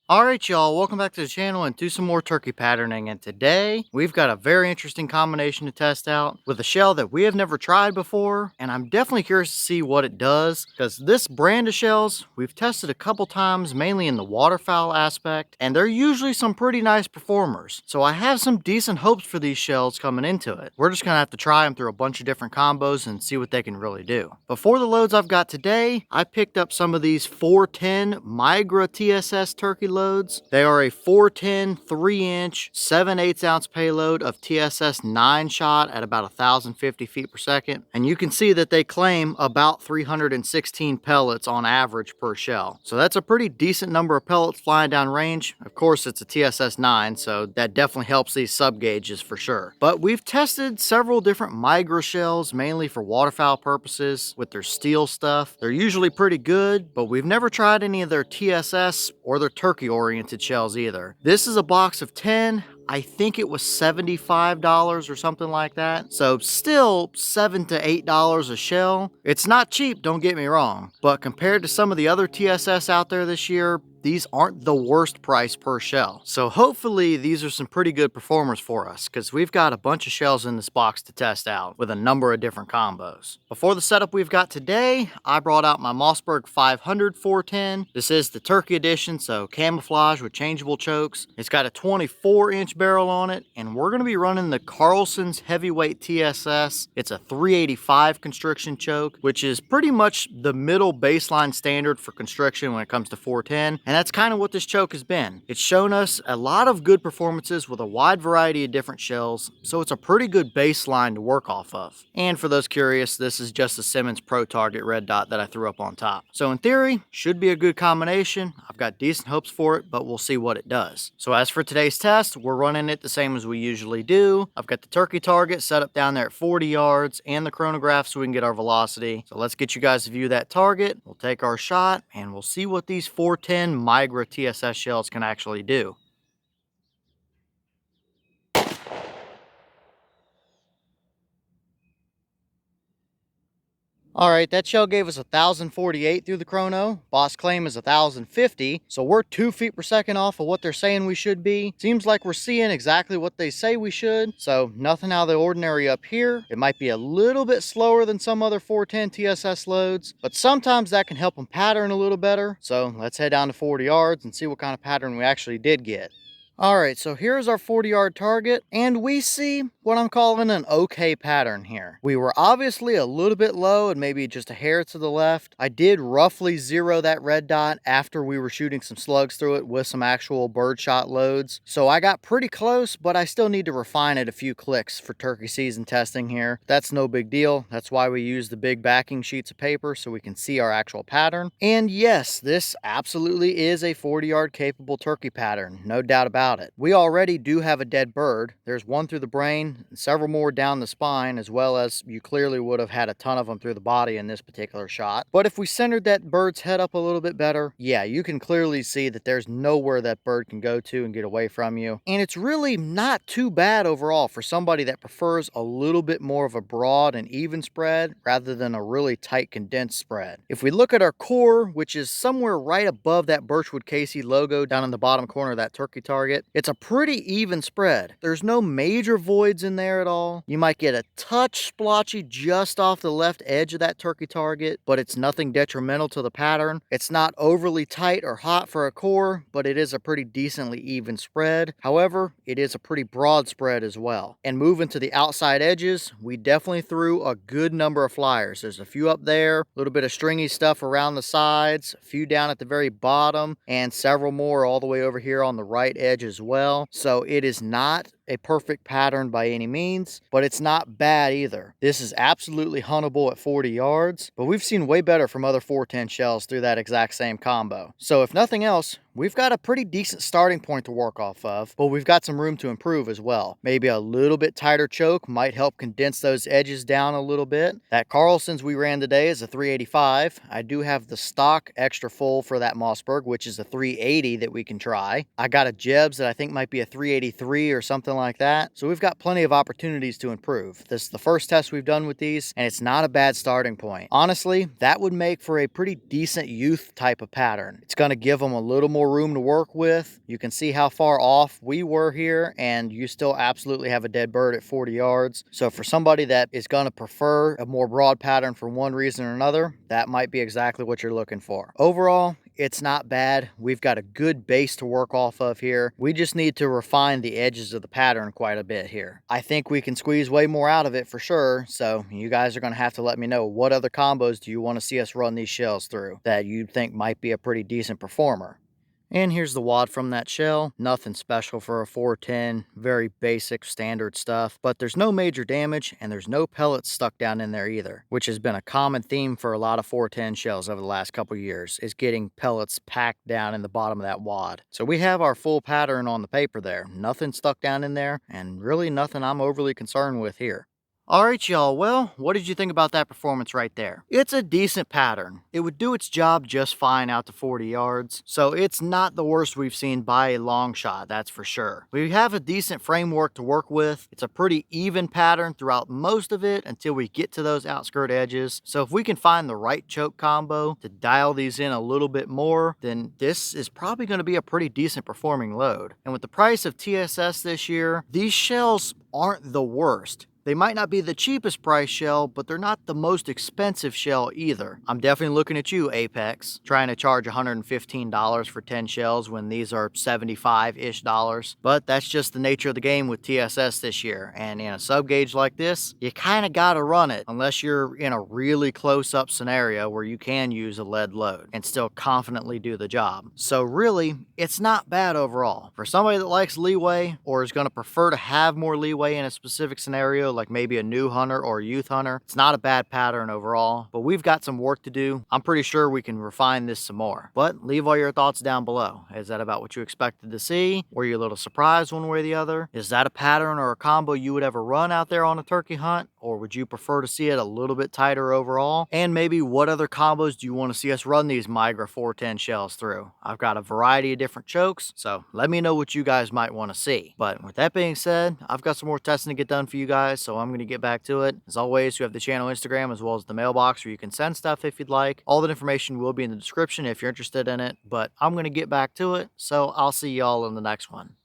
Alright y'all, welcome back to the channel and do some more turkey patterning, and today we've got a very interesting combination to test out with a shell that we have never tried before, and I'm definitely curious to see what it does because this brand of shells we've tested a couple times, mainly in the waterfowl aspect, and they're usually some pretty nice performers. So I have some decent hopes for these shells coming into it. We're just gonna have to try them through a bunch of different combos and see what they can really do. But for the loads I've got today, I picked up some of these 410 Migra TSS turkey loads. They are a 410 3-inch 7/8 ounce payload of TSS 9 shot at about 1,050 feet per second, and you can see that they claim about 316 pellets on average per shell. So that's a pretty decent number of pellets flying down range. Of course, it's a TSS 9, so that definitely helps these sub gauges for sure. But we've tested several different Migra shells, mainly for waterfowl purposes, with their steel stuff. They're usually pretty good, but we've never tried any of their TSS or their turkey oriented shells either. This is a box of 10. I think it was $75 or something like that. So still $7 to $8 a shell. It's not cheap, don't get me wrong, but compared to some of the other TSS out there this year, these aren't the worst price per shell. So hopefully these are some pretty good performers for us, because we've got a bunch of shells in this box to test out with a number of different combos. Before the setup we've got today, I brought out my Mossberg 500 410. This is the turkey edition, so camouflage with changeable chokes. It's got a 24-inch barrel on it, and we're going to be running the Carlson's heavyweight TSS. It's a 385 constriction choke, which is pretty much the middle baseline standard for constriction when it comes to 410. And that's kind of what this choke has been. It's shown us a lot of good performances with a wide variety of different shells, so it's a pretty good baseline to work off of. And for those curious, this is just a Simmons Pro Target red dot that I threw up on top. So in theory, should be a good combination. I've got decent hopes for it, but we'll see what it does. So as for today's test, we're running it the same as we usually do. I've got the turkey target set up down there at 40 yards and the chronograph so we can get our velocity. So let's get you guys to view that target. We'll take our shot and we'll see what these 410 Migra TSS shells can actually do. Alright, that shell gave us 1,048 through the chrono. Boss claim is 1,050, so we're 2 feet per second off of what they're saying we should be. Seems like we're seeing exactly what they say we should, so nothing out of the ordinary up here. It might be a little bit slower than some other 410 TSS loads, but sometimes that can help them pattern a little better. So let's head down to 40 yards and see what kind of pattern we actually did get. Alright, so here's our 40-yard target, and we see what I'm calling an okay pattern here. We were obviously a little bit low and maybe just a hair to the left. I did roughly zero that red dot after we were shooting some slugs through it with some actual birdshot loads. So I got pretty close, but I still need to refine it a few clicks for turkey season testing here. That's no big deal. That's why we use the big backing sheets of paper so we can see our actual pattern. And yes, this absolutely is a 40-yard capable turkey pattern, no doubt about it. We already do have a dead bird. There's one through the brain and several more down the spine, as well as you clearly would have had a ton of them through the body in this particular shot. But if we centered that bird's head up a little bit better, yeah, you can clearly see that there's nowhere that bird can go to and get away from you. And it's really not too bad overall for somebody that prefers a little bit more of a broad and even spread rather than a really tight condensed spread. If we look at our core, which is somewhere right above that Birchwood Casey logo down in the bottom corner of that turkey target, it's a pretty even spread. There's no major voids in there at all. You might get a touch splotchy just off the left edge of that turkey target, but it's nothing detrimental to the pattern. It's not overly tight or hot for a core, but it is a pretty decently even spread. However, it is a pretty broad spread as well. And moving to the outside edges, we definitely threw a good number of flyers. There's a few up there, a little bit of stringy stuff around the sides, a few down at the very bottom, and several more all the way over here on the right edge as well. So it is not a perfect pattern by any means, but it's not bad either. This is absolutely huntable at 40 yards, but we've seen way better from other 410 shells through that exact same combo. So if nothing else, we've got a pretty decent starting point to work off of, but we've got some room to improve as well. Maybe a little bit tighter choke might help condense those edges down a little bit. That Carlson's we ran today is a 385. I do have the stock extra full for that Mossberg, which is a 380 that we can try. I got a Jebs that I think might be a 383 or something like that. So we've got plenty of opportunities to improve. This is the first test we've done with these, and it's not a bad starting point. Honestly, that would make for a pretty decent youth type of pattern. It's going to give them a little more room to work with. You can see how far off we were here, and you still absolutely have a dead bird at 40 yards. So for somebody that is going to prefer a more broad pattern for one reason or another, that might be exactly what you're looking for. Overall, it's not bad. We've got a good base to work off of here. We just need to refine the edges of the pattern quite a bit here. I think we can squeeze way more out of it for sure. So you guys are going to have to let me know, what other combos do you want to see us run these shells through that you think might be a pretty decent performer? And here's the wad from that shell. Nothing special for a 410, very basic standard stuff, but there's no major damage and there's no pellets stuck down in there either, which has been a common theme for a lot of 410 shells over the last couple years, is getting pellets packed down in the bottom of that wad. So we have our full pattern on the paper there, nothing stuck down in there, and really nothing I'm overly concerned with here. Alright y'all, well, what did you think about that performance right there? It's a decent pattern. It would do its job just fine out to 40 yards, so it's not the worst we've seen by a long shot, that's for sure. We have a decent framework to work with. It's a pretty even pattern throughout most of it until we get to those outskirt edges. So if we can find the right choke combo to dial these in a little bit more, then this is probably going to be a pretty decent performing load. And with the price of TSS this year, these shells aren't the worst. They might not be the cheapest price shell, but they're not the most expensive shell either. I'm definitely looking at you, Apex, trying to charge $115 for 10 shells when these are $75-ish dollars. But that's just the nature of the game with TSS this year. And in a sub gauge like this, you kind of got to run it unless you're in a really close-up scenario where you can use a lead load and still confidently do the job. So really, it's not bad overall. For somebody that likes leeway or is going to prefer to have more leeway in a specific scenario, like maybe a new hunter or a youth hunter, it's not a bad pattern overall, but we've got some work to do. I'm pretty sure we can refine this some more. But leave all your thoughts down below. Is that about what you expected to see? Were you a little surprised one way or the other? Is that a pattern or a combo you would ever run out there on a turkey hunt? Or would you prefer to see it a little bit tighter overall? And maybe what other combos do you want to see us run these Migra 410 shells through? I've got a variety of different chokes, so let me know what you guys might want to see. But with that being said, I've got some more testing to get done for you guys, so I'm going to get back to it. As always, you have the channel Instagram as well as the mailbox where you can send stuff if you'd like. All the information will be in the description if you're interested in it, but I'm going to get back to it, so I'll see y'all in the next one.